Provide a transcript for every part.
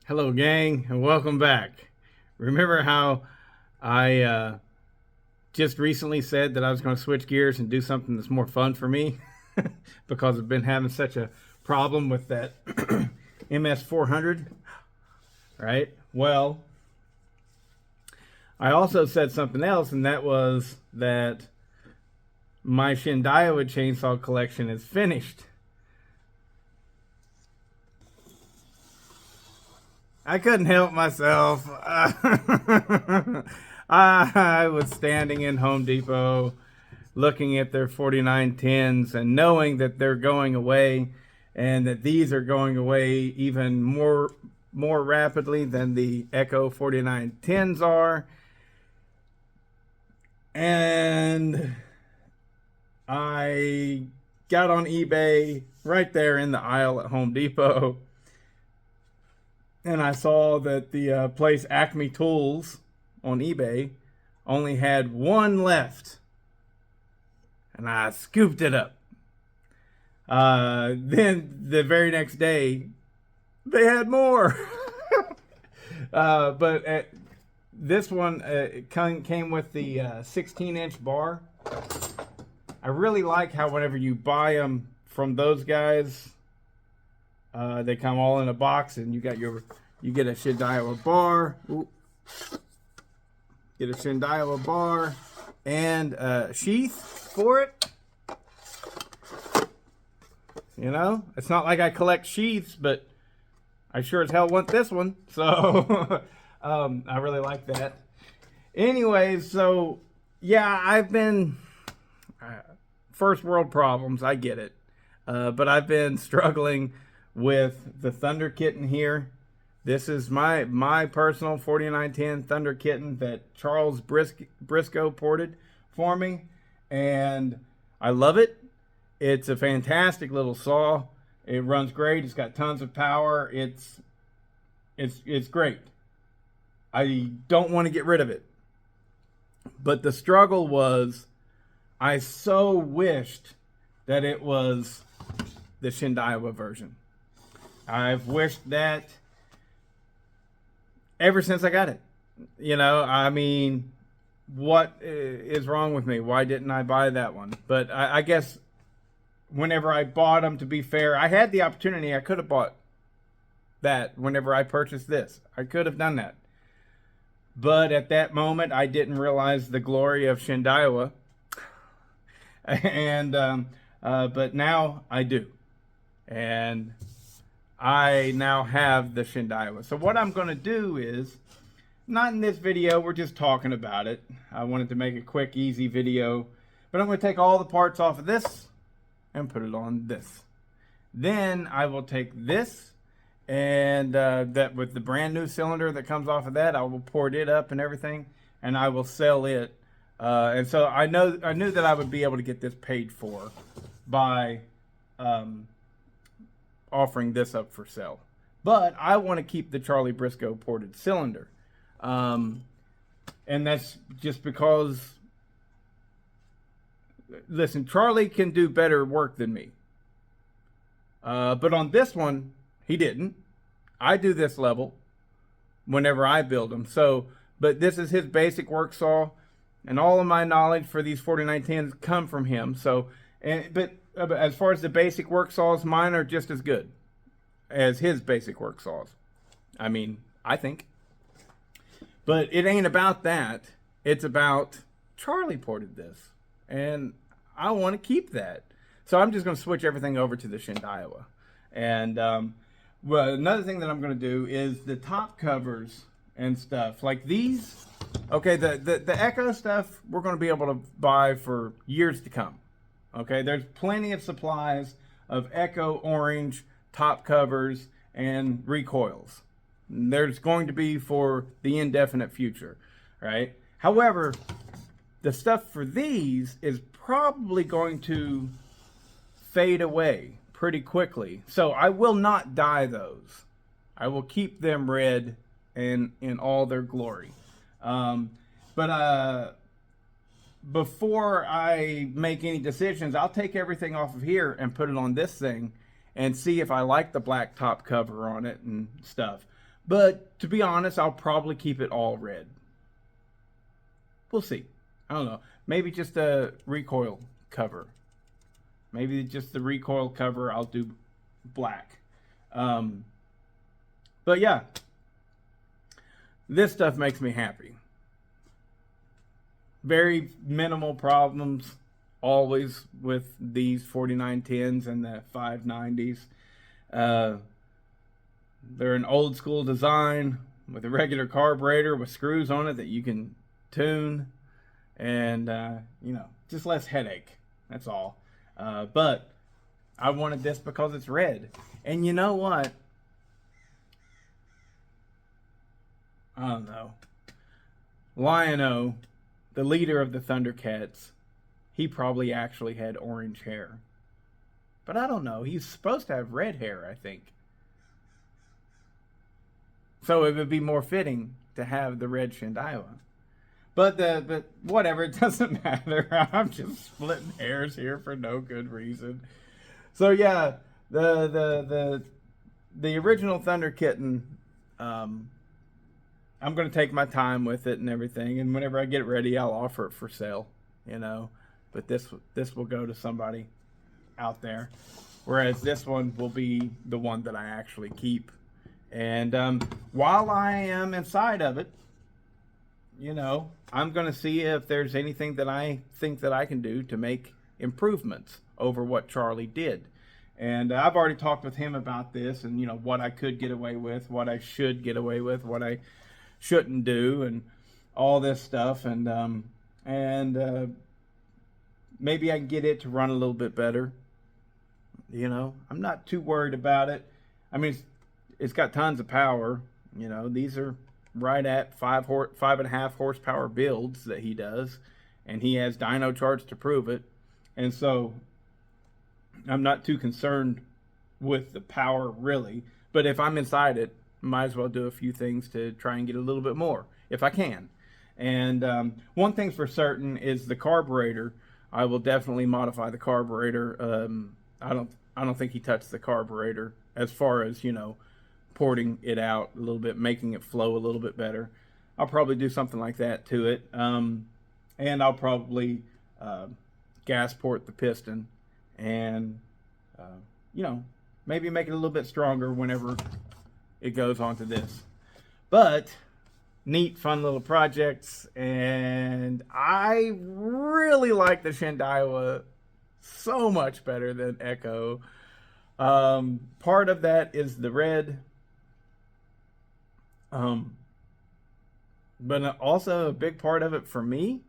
Hello, gang, and welcome back. Remember how I just recently said that I was going to switch gears and do something that's more fun for me because I've been having such a problem with that MS400, right? Well, I also said something else, and that was that my Shindaiowa chainsaw collection is finished. I couldn't help myself. I was standing in Home Depot looking at their 4910s and knowing that they're going away and that these are going away even more rapidly than the Echo 4910s are. And I got on eBay right there in the aisle at Home Depot, and I saw that the place Acme Tools on eBay only had one left, and I scooped it up. Then the very next day, they had more. But this one came with the 16-inch bar. I really like how whenever you buy them from those guys, they come all in a box, and you get a Shindaiowa bar. Ooh. Get a Shindaiowa bar and a sheath for it. You know, it's not like I collect sheaths, but I sure as hell want this one. So I really like that. Anyways, so yeah, I've been first world problems. I get it, but I've been struggling with the ThunderKitten here. This is my personal 4910 ThunderKitten that Charles Briscoe ported for me, and I love it. It's a fantastic little saw. It runs great. It's got tons of power. It's great. I don't want to get rid of it. But the struggle was, I so wished that it was the Shindaiowa version. I've wished that ever since I got it. You know, I mean, what is wrong with me? Why didn't I buy that one? But I guess whenever I bought them, to be fair, I had the opportunity. I could have bought that whenever I purchased this. I could have done that. But at that moment, I didn't realize the glory of Shindaiowa. And but now I do. And I now have the Shindaiowa. So what I'm going to do is, not in this video, we're just talking about it. I wanted to make a quick, easy video. But I'm going to take all the parts off of this and put it on this. Then I will take this, and that with the brand new cylinder that comes off of that, I will port it up and everything, and I will sell it. And so I knew that I would be able to get this paid for by offering this up for sale. But I want to keep the Charlie Briscoe ported cylinder. And that's just because, listen, Charlie can do better work than me. But on this one, he didn't. I do this level whenever I build them. So, but this is his basic work saw, and all of my knowledge for these 4910s come from him. So, but as far as the basic work saws, mine are just as good as his basic work saws. I mean, I think. But it ain't about that. It's about Charlie ported this, and I want to keep that. So I'm just going to switch everything over to the Shindaiowa. And well, another thing that I'm going to do is the top covers and stuff like these. Okay, the Echo stuff we're going to be able to buy for years to come. Okay, there's plenty of supplies of Echo orange top covers and recoils. There's going to be for the indefinite future, right? However, the stuff for these is probably going to fade away pretty quickly. So I will not dye those. I will keep them red and in all their glory. But before I make any decisions, I'll take everything off of here and put it on this thing and see if I like the black top cover on it and stuff. But to be honest, I'll probably keep it all red. We'll see. I don't know. Maybe just a recoil cover. Maybe just the recoil cover I'll do black. But yeah, this stuff makes me happy. Very minimal problems always with these 4910s and the 590s. They're an old school design with a regular carburetor with screws on it that you can tune, and just less headache. That's all. But I wanted this because it's red. And you know what? I don't know. Lion-O, the leader of the Thundercats, he probably actually had orange hair. But I don't know. He's supposed to have red hair, I think. So it would be more fitting to have the red Shenandoah. But whatever, it doesn't matter. I'm just splitting hairs here for no good reason. So yeah, the original ThunderKitten, I'm gonna take my time with it and everything, and whenever I get it ready, I'll offer it for sale. But this will go to somebody out there, whereas this one will be the one that I actually keep. And while I am inside of it, I'm going to see if there's anything that I think that I can do to make improvements over what Charlie did. And I've already talked with him about this, and what I could get away with, what I should get away with, what I shouldn't do, and all this stuff. And maybe I can get it to run a little bit better. I'm not too worried about it. I mean, it's got tons of power. These are right at 5.5 horsepower builds that he does, and he has dyno charts to prove it. And so I'm not too concerned with the power, really. But if I'm inside it, might as well do a few things to try and get a little bit more if I can. And one thing's for certain is the carburetor. I will definitely modify the carburetor. I don't think he touched the carburetor as far as porting it out a little bit, making it flow a little bit better. I'll probably do something like that to it. And I'll probably gas port the piston and, maybe make it a little bit stronger whenever it goes onto this. But neat, fun little projects. And I really like the Shenandoah so much better than Echo. Part of that is the red. But also a big part of it for me,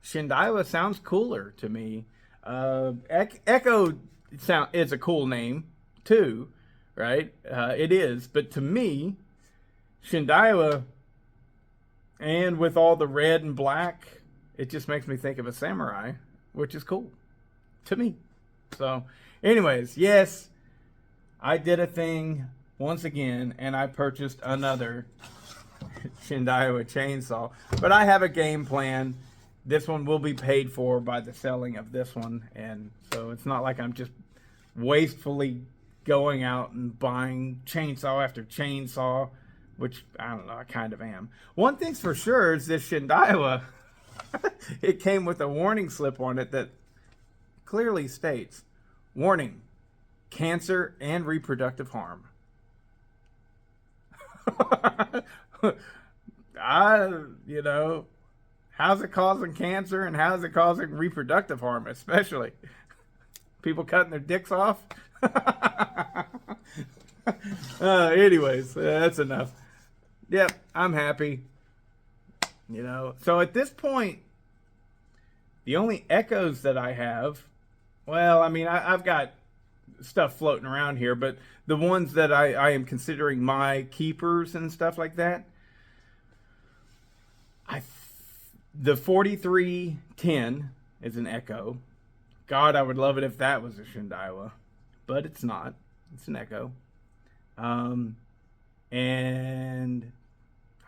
Shenandoah sounds cooler to me. Echo it's a cool name too, right? It is, but to me, Shenandoah, and with all the red and black, it just makes me think of a samurai, which is cool to me. So, anyways, yes, I did a thing once again, and I purchased another Shenandoah chainsaw. But I have a game plan. This one will be paid for by the selling of this one, and so it's not like I'm just wastefully going out and buying chainsaw after chainsaw, which I don't know, I kind of am. One thing's for sure is this Shenandoah, it came with a warning slip on it that clearly states, warning, cancer and reproductive harm. How's it causing cancer and how's it causing reproductive harm, especially people cutting their dicks off? Anyways, that's enough. Yep, I'm happy. So at this point, the only Echoes that I have, well, I mean, I've got stuff floating around here, but the ones that I am considering my keepers and stuff like that, the 4310 is an Echo. God, I would love it if that was a Shenandoah, but it's not. It's an Echo. And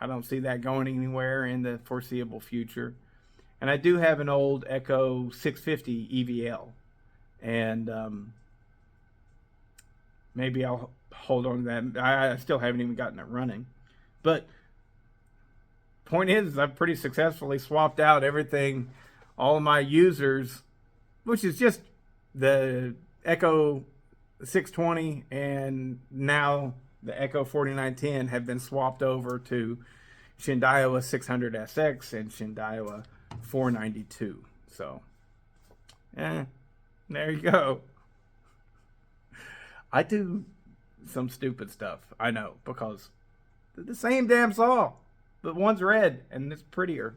I don't see that going anywhere in the foreseeable future. And I do have an old Echo 650 EVL, and maybe I'll hold on to that. I still haven't even gotten it running. But point is, I've pretty successfully swapped out everything, all my users, which is just the Echo 620 and now the Echo 4910 have been swapped over to Shindaiwa 600SX and Shindaiwa 492. So, there you go. I do some stupid stuff, I know, because they're the same damn saw, but one's red and it's prettier.